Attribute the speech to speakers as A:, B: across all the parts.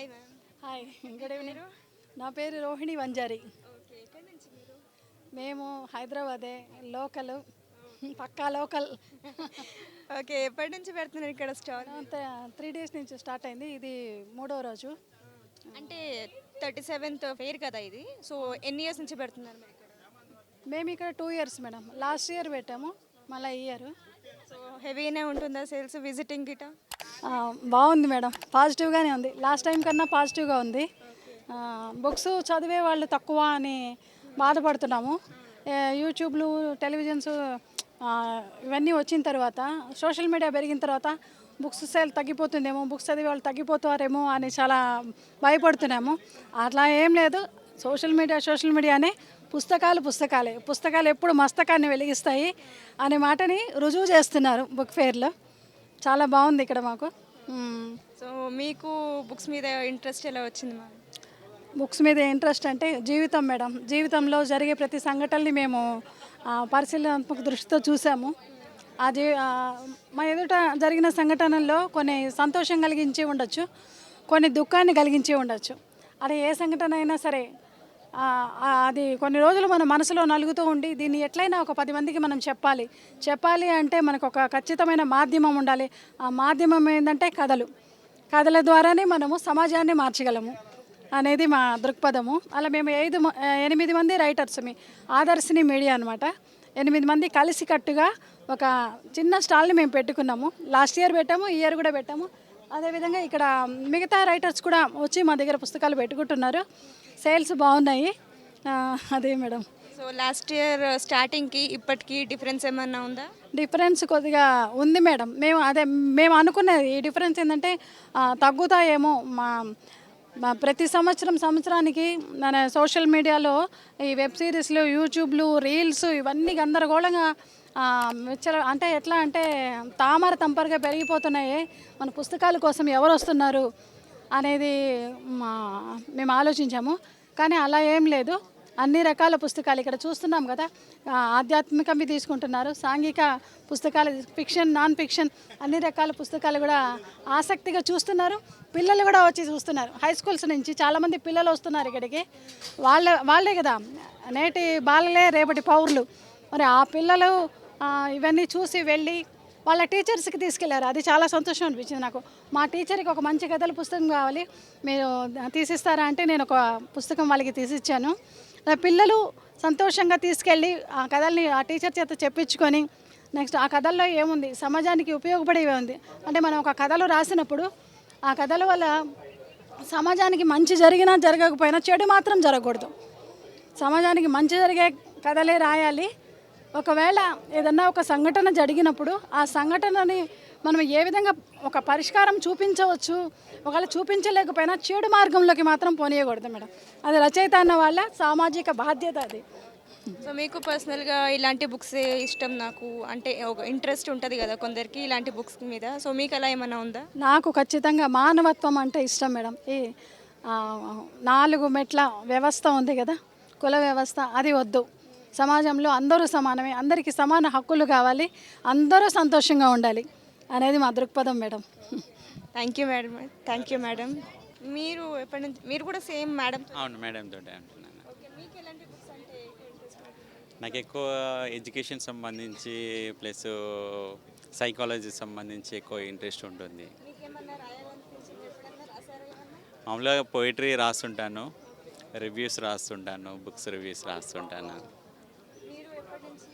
A: Hi ma'am.
B: Hi, good evening. నా పేరు Rohini Vanjari.
A: Okay, ఎక్కడి నుంచి మీరు?
B: మేము హైదరాబాదే, లోకల్, పక్కా లోకల్.
A: ఓకే, ఎప్పటి నుంచి పెడుతున్నారు ఇక్కడ స్టాల్?
B: అంత 3 days నుంచి స్టార్ట్ అయింది, ఇది 3వ రోజు.
A: అంటే 37th ఫెయిర్ కదా ఇది. సో ఎన్ని ఇయర్స్ నుంచి పెడుతున్నారు మీరు ఇక్కడ?
B: మేము ఇక్కడ 2 years మేడం. లాస్ట్ ఇయర్ పెట్టాము, మళ్ళీ ఈ ఇయర్.
A: సో హెవీనే ఉంటుందా సేల్స్, విజిటింగ్ గిట?
B: బాగుంది మేడం, పాజిటివ్గానే ఉంది. లాస్ట్ టైం కన్నా పాజిటివ్గా ఉంది. బుక్స్ చదివే వాళ్ళు తక్కువ అని బాధపడుతున్నాము. యూట్యూబ్లు, టెలివిజన్స్ ఇవన్నీ వచ్చిన తర్వాత, సోషల్ మీడియా పెరిగిన తర్వాత బుక్స్ సేల్ తగ్గిపోతుందేమో, బుక్స్ చదివే వాళ్ళు తగ్గిపోతారేమో అని చాలా భయపడుతున్నాము. అట్లా ఏం లేదు. సోషల్ మీడియానే, పుస్తకాలు ఎప్పుడు మస్తకాన్ని వెలిగిస్తాయి అనే మాటని రుజువు చేస్తున్నారు బుక్ ఫేర్లో. చాలా బాగుంది ఇక్కడ మాకు.
A: సో మీకు బుక్స్ మీద ఇంట్రెస్ట్ ఎలా వచ్చింది మ్యామ్?
B: బుక్స్ మీద ఇంట్రెస్ట్ అంటే జీవితం మేడం. జీవితంలో జరిగే ప్రతి సంఘటనని మేము పరిశీలనాత్మక దృష్టితో చూసాము. అది మా ఎదుట జరిగిన సంఘటనల్లో కొన్ని సంతోషం కలిగించి ఉండొచ్చు, కొన్ని దుఃఖాన్ని కలిగించి ఉండొచ్చు. అది ఏ సంఘటన అయినా సరే అది కొన్ని రోజులు మన మనసులో నలుగుతూ ఉండి దీన్ని ఎట్లయినా ఒక 10 మందికి మనం చెప్పాలి అంటే మనకు ఒక ఖచ్చితమైన మాధ్యమం ఉండాలి. ఆ మాధ్యమం ఏంటంటే కథల ద్వారానే మనము సమాజాన్ని మార్చగలము అనేది మా దృక్పథము. అలా మేము 8 మంది రైటర్స్, ఆదర్శిని మీడియా అనమాట. 8 మంది కలిసికట్టుగా ఒక చిన్న స్టాల్ని మేము పెట్టుకున్నాము. లాస్ట్ ఇయర్ పెట్టాము, ఈ ఇయర్ కూడా పెట్టాము. అదేవిధంగా ఇక్కడ మిగతా రైటర్స్ కూడా వచ్చి మా దగ్గర పుస్తకాలు పెట్టుకుంటున్నారు. సేల్స్ బాగున్నాయి. అదే మేడం.
A: సో లాస్ట్ ఇయర్ స్టార్టింగ్కి ఇప్పటికి డిఫరెన్స్ ఏమన్నా ఉందా?
B: డిఫరెన్స్ కొద్దిగా ఉంది మేడం. మేము అనుకునేది ఈ డిఫరెన్స్ ఏంటంటే తగ్గుతాయేమో. ప్రతి సంవత్సరానికి మన సోషల్ మీడియాలో ఈ వెబ్ సిరీస్లు, యూట్యూబ్లు, రీల్స్ ఇవన్నీ గందరగోళంగా అంటే ఎట్లా అంటే తామర తంపరగా పెరిగిపోతున్నాయి. మన పుస్తకాల కోసం ఎవరు వస్తున్నారు అనేది మేము ఆలోచించాము. కానీ అలా ఏం లేదు. అన్ని రకాల పుస్తకాలు ఇక్కడ చూస్తున్నాం కదా. ఆధ్యాత్మికవి తీసుకుంటున్నారు, సాంఘిక పుస్తకాలు, ఫిక్షన్, నాన్ ఫిక్షన్ అన్ని రకాల పుస్తకాలు కూడా ఆసక్తిగా చూస్తున్నారు. పిల్లలు కూడా వచ్చి చూస్తున్నారు. హై స్కూల్స్ నుంచి చాలామంది పిల్లలు వస్తున్నారు ఇక్కడికి. వాళ్ళే కదా నేటి బాలలే రేపటి పౌరులు. మరి ఆ పిల్లలు ఇవన్నీ చూసి వెళ్ళి వాళ్ళ టీచర్స్కి తీసుకెళ్లారు. అది చాలా సంతోషం అనిపించింది నాకు. మా టీచర్కి ఒక మంచి కథల పుస్తకం కావాలి, మీరు తీసిస్తారా అంటే నేను ఒక పుస్తకం వాళ్ళకి తీసిచ్చాను. పిల్లలు సంతోషంగా తీసుకెళ్ళి ఆ కథల్ని ఆ టీచర్ చేత చెప్పించుకొని నెక్స్ట్ ఆ కథల్లో ఏముంది, సమాజానికి ఉపయోగపడేవే ఉంది అంటే మనం ఒక కథలు రాసినప్పుడు ఆ కథల వల్ల సమాజానికి మంచి జరిగినా జరగకపోయినా చెడు మాత్రం జరగకూడదు. సమాజానికి మంచి జరిగే కథలే రాయాలి. ఒకవేళ ఏదన్నా ఒక సంఘటన జరిగినప్పుడు ఆ సంఘటనని మనం ఏ విధంగా ఒక పరిష్కారం చూపించవచ్చు, ఒకవేళ చూపించలేకపోయినా చెడు మార్గంలోకి మాత్రం పోనీయకూడదు మేడం. అది రచయిత అన్న వాళ్ళ సామాజిక బాధ్యత అది.
A: సో మీకు పర్సనల్గా ఇలాంటి బుక్స్ ఇష్టం, నాకు అంటే ఒక ఇంట్రెస్ట్ ఉంటుంది కదా కొందరికి ఇలాంటి బుక్స్ మీద. సో మీకు అలా ఏమైనా ఉందా?
B: నాకు ఖచ్చితంగా మానవత్వం అంటే ఇష్టం మేడం. ఈ 4 మెట్ల వ్యవస్థ ఉంది కదా, కుల వ్యవస్థ, అది వద్దు. సమాజంలో అందరూ సమానమే, అందరికీ సమాన హక్కులు కావాలి, అందరూ సంతోషంగా ఉండాలి అనేది మా దృక్పథం మేడం.
A: Thank you madam. మీరు ఎప్పటి నుంచి, మీరు కూడా సేమ్ మేడం?
C: అవును మేడం తోటే అంటున్నాను.
A: మీకు ఎలాంటి బుక్స్ అంటే ఇంట్రెస్ట్?
C: నాకు ఎక్కువ ఎడ్యుకేషన్ సంబంధించి ప్లస్ సైకాలజీ సంబంధించి ఎక్కువ ఇంట్రెస్ట్ ఉంటుంది.
A: మీకేమన్నా రాయాలనిపించింది, ఎప్పుడన్నా రాసారా ఏమన్నా?
C: మామూలుగా పోయిటరీ రాస్తుంటాను, రివ్యూస్ రాస్తుంటాను, బుక్స్ రివ్యూస్ రాస్తుంటాను.
A: మీరు ఎప్పటి నుంచి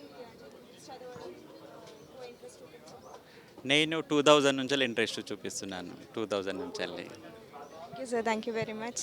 A: చదవడం ఇంట్రెస్ట్ చూపించారు?
C: నేను 2000 నుంచి ఇంట్రెస్ట్ చూపిస్తున్నాను. 2000 నుంచి.
A: Okay sir, thank you very much.